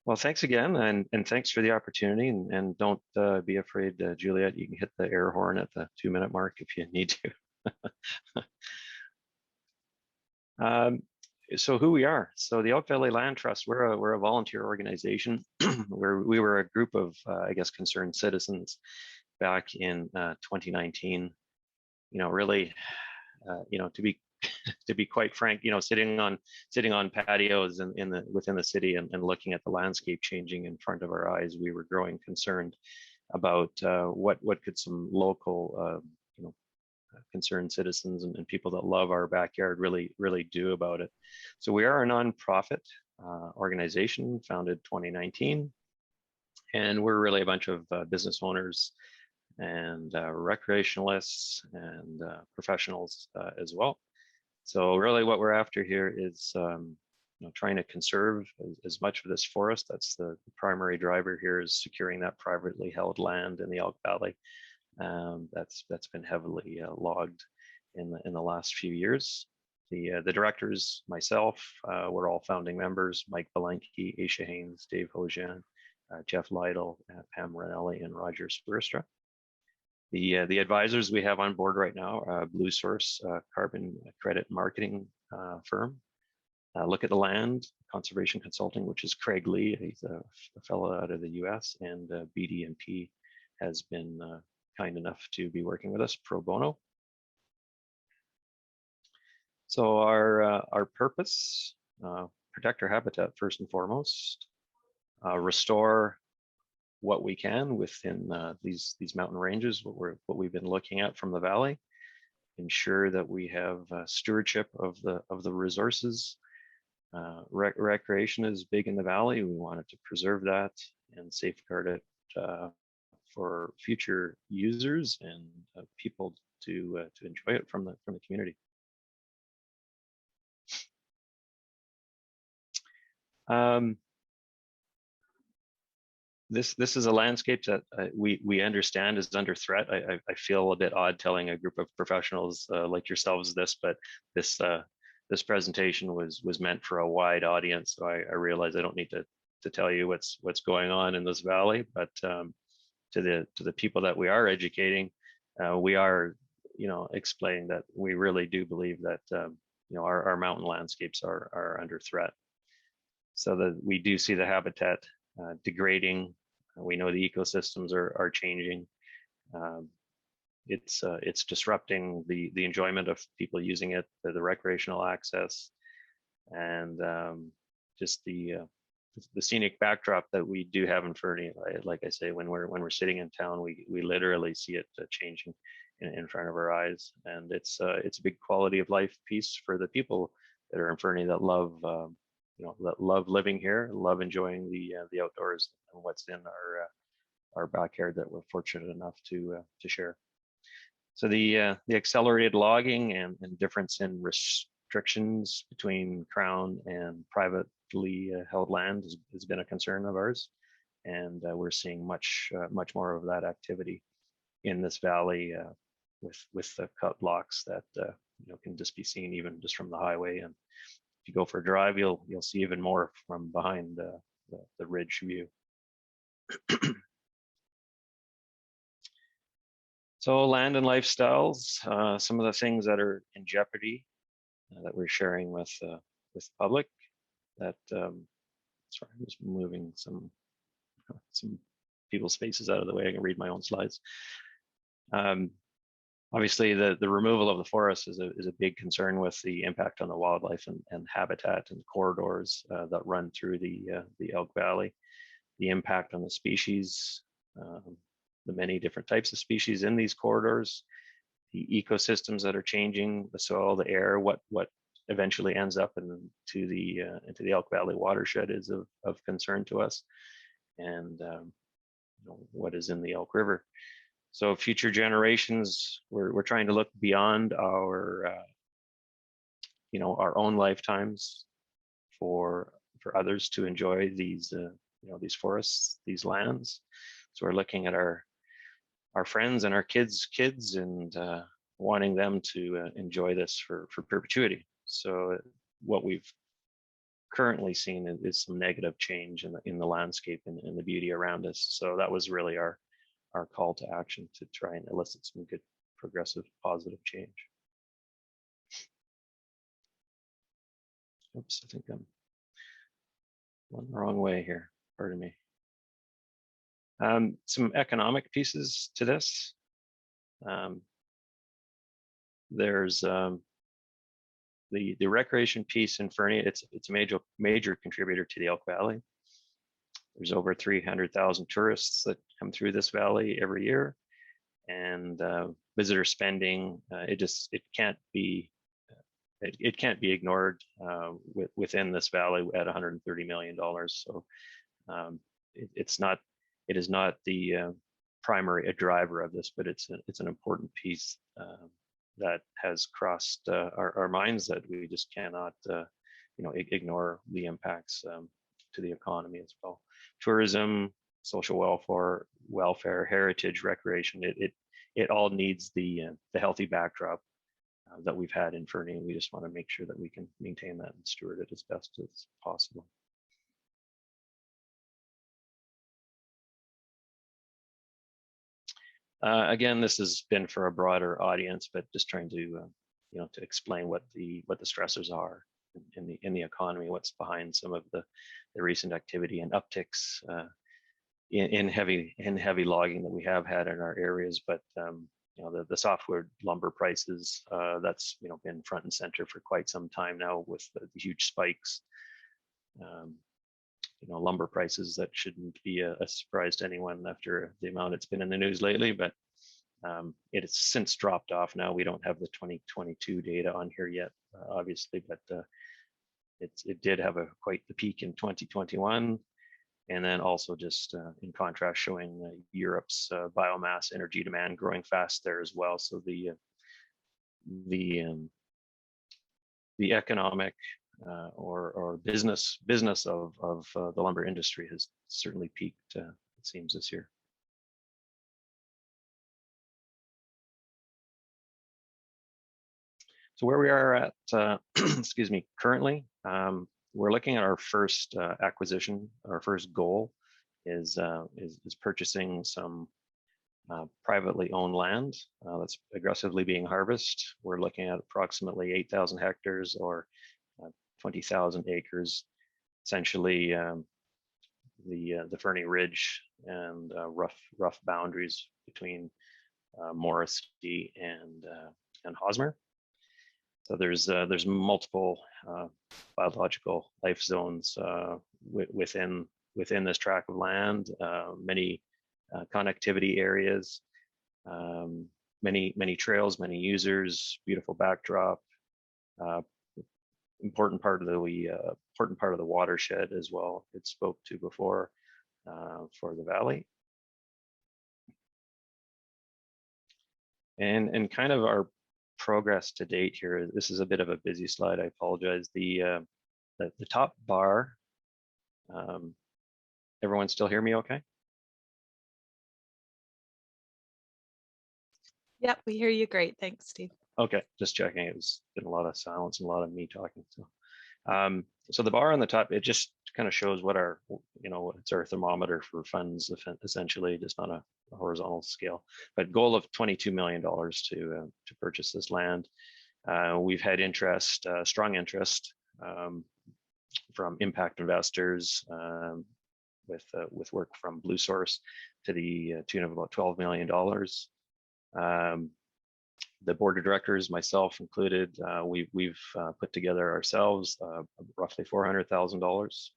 Well, thanks again, and thanks for the opportunity. And don't be afraid, Juliet. You can hit the air horn at the 2-minute mark if you need to. Um, so who we are? So the Elk Valley Land Trust, we're a volunteer organization where we were a group of I guess concerned citizens back in 2019. Really, to be to be quite frank, sitting on patios within the city and looking at the landscape changing in front of our eyes, we were growing concerned about what could some local concerned citizens and people that love our backyard really do about it. So we are a nonprofit organization founded 2019, and we're really a bunch of business owners and recreationalists and professionals as well. So really what we're after here is trying to conserve as much of this forest. That's the primary driver here, is securing that privately held land in the Elk Valley. That's been heavily logged in the last few years. The directors, myself, we're all founding members: Mike Belenke, Aisha Haynes, Dave Hojan, Jeff Lytle, Pam Ranelli, and Roger Spurstra. The advisors we have on board right now are Blue Source carbon credit marketing firm. Look at the Land Conservation Consulting, which is Craig Lee. He's a fellow out of the US, and BD&P has been kind enough to be working with us pro bono. So our purpose: protect our habitat first and foremost, restore what we can within these mountain ranges, what we've been looking at from the valley, ensure that we have stewardship of the resources. Recreation is big in the valley. We wanted to preserve that and safeguard it for future users and people to enjoy it from the community. This is a landscape that we understand is under threat. I feel a bit odd telling a group of professionals like yourselves this, but this presentation was meant for a wide audience. So I realize I don't need to tell you what's going on in this valley, but to the people that we are educating, we are explaining that we really do believe that our mountain landscapes are under threat. So that we do see the habitat degrading. We know the ecosystems are changing. It's disrupting the enjoyment of people using it, the recreational access, and just the scenic backdrop that we do have in Fernie. Like I say, when we're sitting in town, we literally see it changing in front of our eyes, and it's a big quality of life piece for the people that are in Fernie that love that love living here, love enjoying the outdoors and what's in our backyard that we're fortunate enough to share. So the accelerated logging and difference in restrictions between Crown and privately held land has been a concern of ours, and we're seeing much more of that activity in this valley with the cut blocks that can just be seen even just from the highway. And if you go for a drive, you'll see even more from behind the ridge view. So land and lifestyles, some of the things that are in jeopardy that we're sharing with the public. That sorry, I'm just moving some people's faces out of the way. I can read my own slides. Obviously, the removal of the forest is a big concern with the impact on the wildlife and habitat and corridors that run through the Elk Valley, the impact on the species, the many different types of species in these corridors, the ecosystems that are changing, the soil, the air, what eventually ends up into the Elk Valley watershed is of concern to us, and what is in the Elk River. So future generations, we're trying to look beyond our own lifetimes for others to enjoy these these forests, these lands. So we're looking at our friends and our kids' and wanting them to enjoy this for perpetuity. So what we've currently seeing is some negative change in the landscape and in the beauty around us. So that was really our call to action to try and elicit some good progressive positive change. Oops, I think I'm going the wrong way here. Pardon me. Some economic pieces to this. There's the recreation piece in Fernie. It's a major contributor to the Elk Valley. There's over 300,000 tourists that come through this valley every year, and visitor spending it can't be ignored within this valley at $130 million. So it is not the primary driver of this, but it's an important piece that has crossed our minds, that we just cannot ignore the impacts to the economy as well. Tourism, social welfare, heritage, recreation, it all needs the healthy backdrop that we've had in Fernie, and we just want to make sure that we can maintain that and steward it as best as possible. Again, this has been for a broader audience, but just trying to to explain what the stressors are in the economy, what's behind some of the recent activity and upticks in heavy logging that we have had in our areas. But the softwood lumber prices, that's been front and center for quite some time now, with the huge spikes. Lumber prices that shouldn't be a surprise to anyone after the amount it's been in the news lately, but it has since dropped off now. We don't have the 2022 data on here yet, obviously, but it did have quite the peak in 2021. And then also just in contrast, showing Europe's biomass energy demand growing fast there as well. So the economic or business of the lumber industry has certainly peaked, it seems, this year. So where we are at, excuse me, currently, we're looking at our first acquisition. Our first goal is purchasing some privately owned land that's aggressively being harvested. We're looking at approximately 8,000 hectares or 20,000 acres, essentially the Fernie Ridge and rough boundaries between Morrisby and Hosmer. So there's multiple biological life zones within this tract of land, many connectivity areas, many trails, many users, beautiful backdrop, important part of the watershed as well. It spoke to before for the valley, and kind of our progress to date here. This is a bit of a busy slide. I apologize. The top bar. Everyone still hear me okay? Yep, we hear you great. Thanks, Steve. Okay, just checking. It's been a lot of silence and a lot of me talking. So the bar on the top, it just kind of shows what our, it's our thermometer for funds, essentially, just on a horizontal scale. But goal of $22 million to purchase this land. We've had interest, strong interest from impact investors, with work from Blue Source to the tune of about $12 million. The board of directors, myself included, we've put together ourselves roughly $400,000.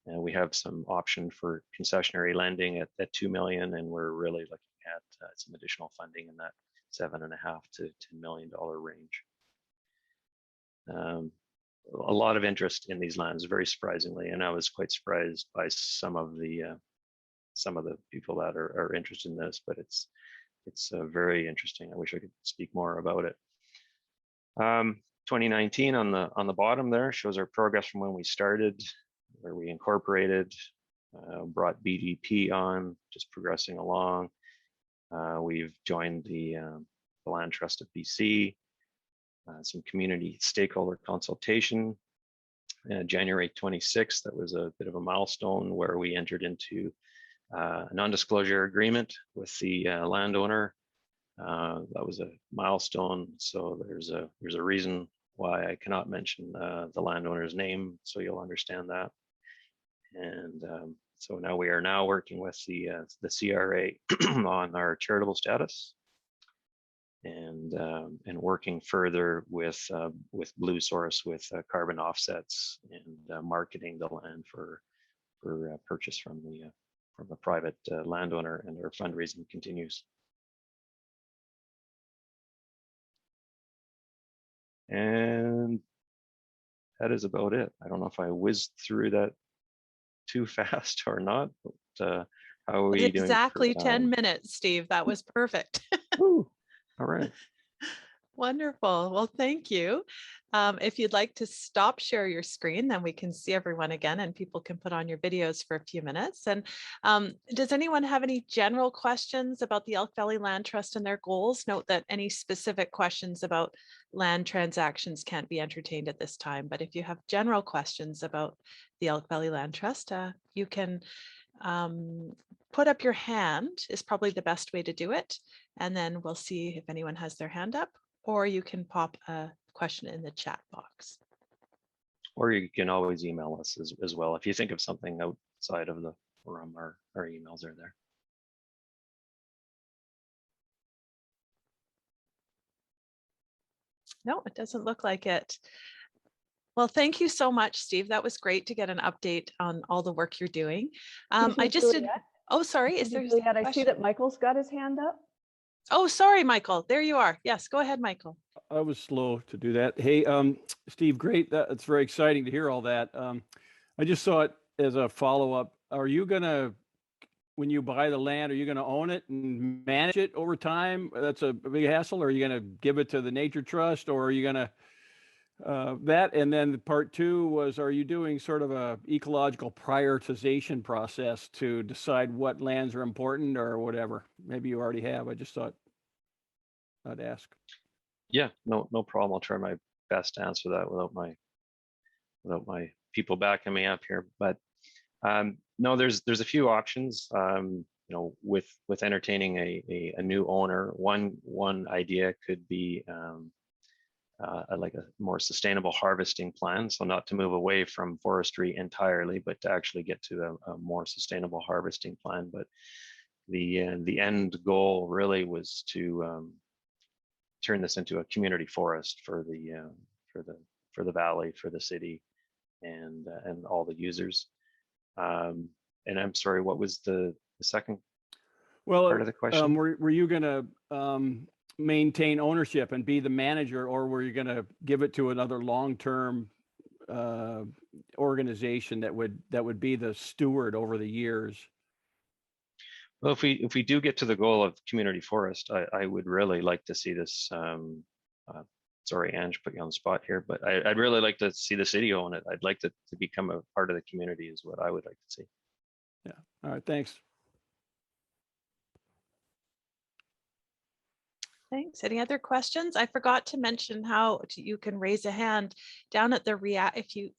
And we have some option for concessionary lending at $2 million, and we're really looking at some additional funding in that $7.5 to $10 million range. A lot of interest in these lands, very surprisingly, and I was quite surprised by some of the people that are interested in this, but it's very interesting. I wish I could speak more about it. 2019 on the bottom there shows our progress from when we started, where we incorporated, brought BDP on, just progressing along. We've joined the Land Trust of BC, some community stakeholder consultation, January 26th. That was a bit of a milestone where we entered into a non-disclosure agreement with the landowner. That was a milestone. So there's a reason why I cannot mention the landowner's name, so you'll understand that. And so now we are working with the CRA on our charitable status, and working further with Blue Source with carbon offsets and marketing the land for purchase from a private landowner, and our fundraising continues. And that is about it. I don't know if I whizzed through that too fast or not, but how are we doing? Exactly 10 minutes, Steve. That was perfect. Woo. All right. Wonderful. Well, thank you. If you'd like to stop share your screen, then we can see everyone again and people can put on your videos for a few minutes. And does anyone have any general questions about the Elk Valley Land Trust and their goals? Note that any specific questions about land transactions can't be entertained at this time. But if you have general questions about the Elk Valley Land Trust, you can put up your hand is probably the best way to do it. And then we'll see if anyone has their hand up, or you can pop a question in the chat box. Or you can always email us as well. If you think of something outside of the forum, our emails are there. No, it doesn't look like it. Well, thank you so much, Steve. That was great to get an update on all the work you're doing. I just did. Oh, sorry. Is there? I see that Michael's got his hand up. Oh, sorry, Michael. There you are. Yes, go ahead, Michael. I was slow to do that. Hey, Steve, great. It's very exciting to hear all that. I just saw it as a follow-up. Are you gonna, when you buy the land, are you gonna own it and manage it over time? That's a big hassle. Or are you gonna give it to the Nature Trust, or are you gonna that? And then part two was, are you doing sort of a ecological prioritization process to decide what lands are important or whatever? Maybe you already have. I just thought I'd ask. Yeah, no problem. I'll try my best to answer that without my people backing me up here. But no, there's a few options. With entertaining a new owner, one idea could be like a more sustainable harvesting plan. So not to move away from forestry entirely, but to actually get to a more sustainable harvesting plan. But the end goal really was to turn this into a community forest for the valley, for the city, and all the users. And I'm sorry, what was the second part of the question? Were you going to maintain ownership and be the manager, or were you going to give it to another long-term organization that would be the steward over the years? Well, if we do get to the goal of community forest, I would really like to see this. Sorry, Ange, put you on the spot here, but I'd really like to see the city own it. I'd like to become a part of the community is what I would like to see. Yeah. All right. Thanks. Thanks. Any other questions? I forgot to mention how you can raise a hand down at the if you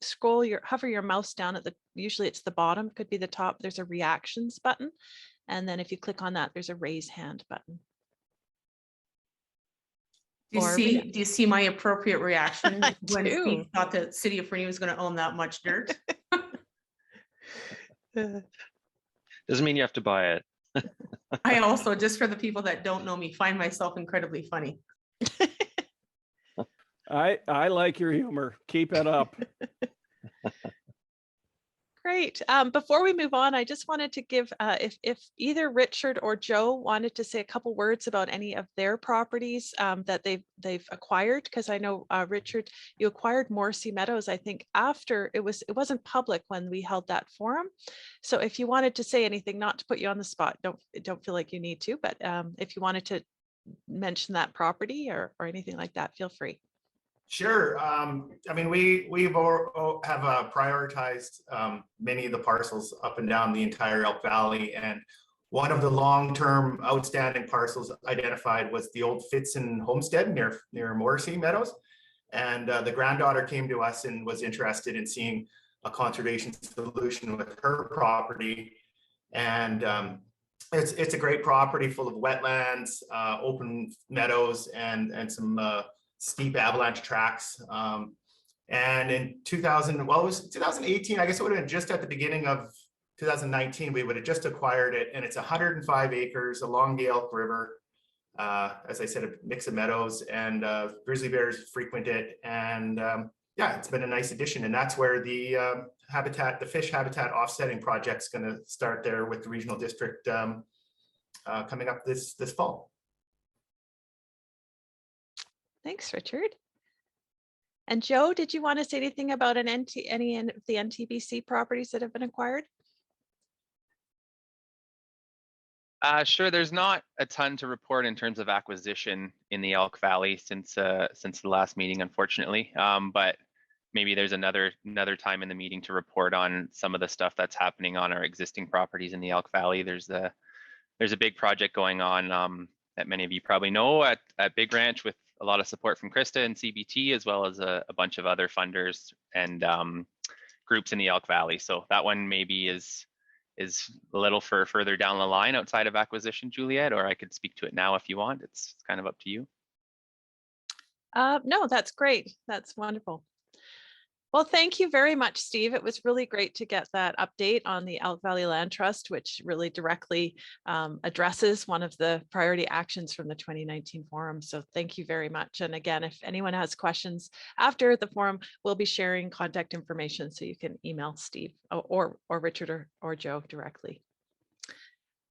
hover your mouse down at usually it's the bottom, could be the top, there's a reactions button. And then if you click on that, there's a raise hand button. Do you see my appropriate reaction when Steve thought the city of Fernie was going to own that much dirt? Doesn't mean you have to buy it. I also, just for the people that don't know me, find myself incredibly funny. I like your humor. Keep it up. Great. Before we move on, I just wanted to give, if either Richard or Joe wanted to say a couple words about any of their properties that they've acquired, because I know Richard, you acquired Morrissey Meadows, I think after it wasn't public when we held that forum. So if you wanted to say anything, not to put you on the spot, don't feel like you need to, but if you wanted to mention that property or anything like that, feel free. Sure. I mean, we have prioritized many of the parcels up and down the entire Elk Valley, and one of the long-term outstanding parcels identified was the old Fitzen homestead near Morrissey Meadows. And the granddaughter came to us and was interested in seeing a conservation solution with her property. And it's a great property full of wetlands, open meadows, and some steep avalanche tracks. And in 2000, well, it was 2018, I guess it would have been just at the beginning of 2019, we would have just acquired it. And it's 105 acres along the Elk River. As I said, a mix of meadows, and grizzly bears frequent it. And yeah, it's been a nice addition. And that's where the fish habitat offsetting project is going to start there with the regional district coming up this fall. Thanks, Richard. And Joe, did you want to say anything about any of the NTBC properties that have been acquired? Sure. There's not a ton to report in terms of acquisition in the Elk Valley since the last meeting, unfortunately. But maybe there's another time in the meeting to report on some of the stuff that's happening on our existing properties in the Elk Valley. There's a big project going on that many of you probably know at Big Ranch, with a lot of support from Krista and CBT, as well as a bunch of other funders and groups in the Elk Valley. So that one maybe is a little further down the line outside of acquisition, Juliet, or I could speak to it now if you want. It's kind of up to you. No, that's great. That's wonderful. Well, thank you very much, Steve. It was really great to get that update on the Elk Valley Land Trust, which really directly addresses one of the priority actions from the 2019 forum. So thank you very much. And again, if anyone has questions after the forum, we'll be sharing contact information so you can email Steve or Richard or Joe directly.